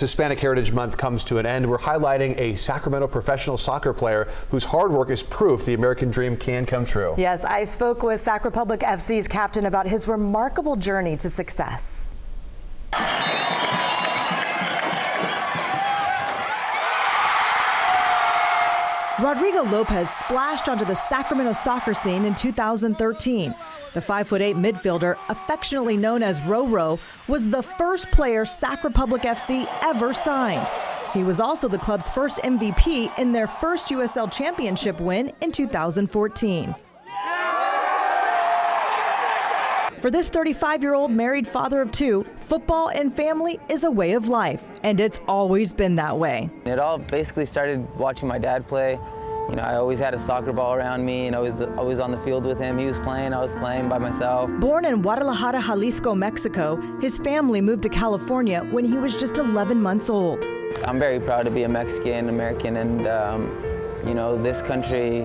Hispanic Heritage Month comes to an end, we're highlighting a Sacramento professional soccer player whose hard work is proof the American dream can come true. Yes, I spoke with Sac Republic FC's captain about his remarkable journey to success. Rodrigo Lopez splashed onto the Sacramento soccer scene in 2013. The 5'8" midfielder, affectionately known as Roro, was the first player Sac Republic FC ever signed. He was also the club's first MVP in their first USL Championship win in 2014. For this 35-year-old married father of two, football and family is a way of life, and it's always been that way. It all basically started watching my dad play. You know, I always had a soccer ball around me, and I was always on the field with him. He was playing, I was playing by myself. Born in Guadalajara, Jalisco, Mexico, his family moved to California when he was just 11 months old. I'm very proud to be a Mexican American, and you know, this country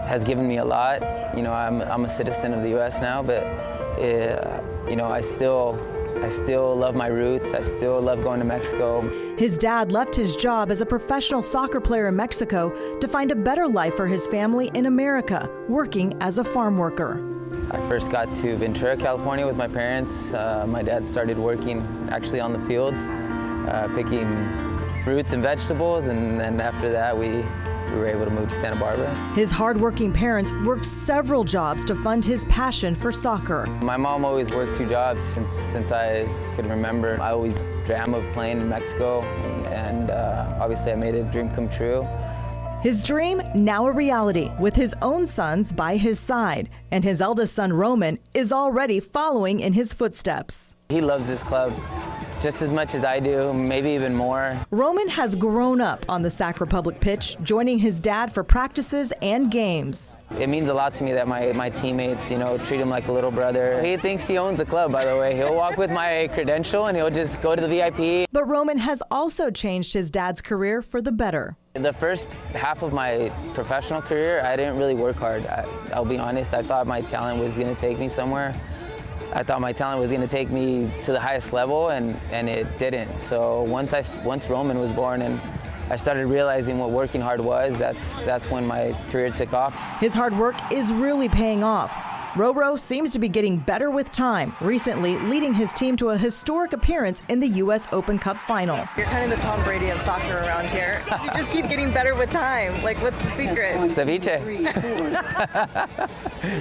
has given me a lot. You know, I'm a citizen of the U.S. now, but you know, I still love my roots. I still love going to Mexico. His dad left his job as a professional soccer player in Mexico to find a better life for his family in America, working as a farm worker. I first got to Ventura, California with my parents. My dad started working actually on the fields, picking fruits and vegetables, and then after that we were able to move to Santa Barbara. His hardworking parents worked several jobs to fund his passion for soccer. My mom always worked 2 jobs since I could remember. I always dreamt of playing in Mexico, and obviously I made a dream come true. His dream now a reality, with his own sons by his side, and his eldest son Roman is already following in his footsteps. He loves this club just as much as I do, maybe even more. Roman has grown up on the Sac Republic pitch, joining his dad for practices and games. It means a lot to me that my teammates, you know, treat him like a little brother. He thinks he owns the club, by the way. He'll walk with my credential and he'll just go to the VIP. But Roman has also changed his dad's career for the better. The first half of my professional career, I didn't really work hard. I'll be honest, I thought my talent was going to take me somewhere. I thought my talent was going to take me to the highest level, and it didn't. So once Roman was born and I started realizing what working hard was, that's when my career took off. His hard work is really paying off. Roro seems to be getting better with time, recently leading his team to a historic appearance in the U.S. Open Cup final. You're kind of the Tom Brady of soccer around here. You just keep getting better with time. Like, what's the secret? Ceviche.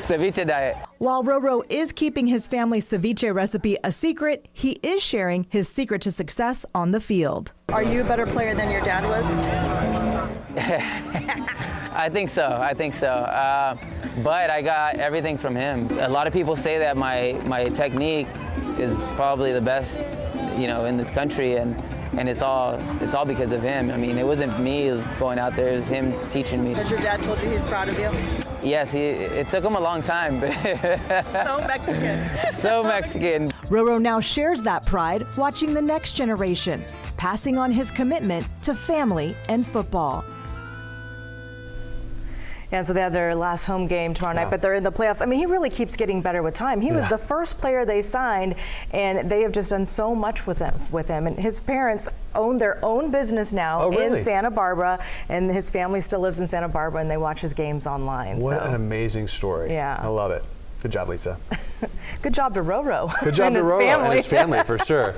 Ceviche diet. While Roro is keeping his family's ceviche recipe a secret, he is sharing his secret to success on the field. Are you a better player than your dad was? I think so. But I got everything from him. A lot of people say that my technique is probably the best, you know, in this country, and it's all because of him. I mean, it wasn't me going out there; it was him teaching me. Has your dad told you he's proud of you? Yes, it took him a long time, but so Mexican. So Mexican. Roro now shares that pride watching the next generation, passing on his commitment to family and football. Yeah, so they have their last home game tomorrow night, but they're in the playoffs. I mean, he really keeps getting better with time. He was the first player they signed, and they have just done so much with him. And his parents own their own business now in Santa Barbara, and his family still lives in Santa Barbara, and they watch his games online. What an amazing story. Yeah. I love it. Good job, Lisa. Good job to Roro. Good job to Roro and his family, for sure.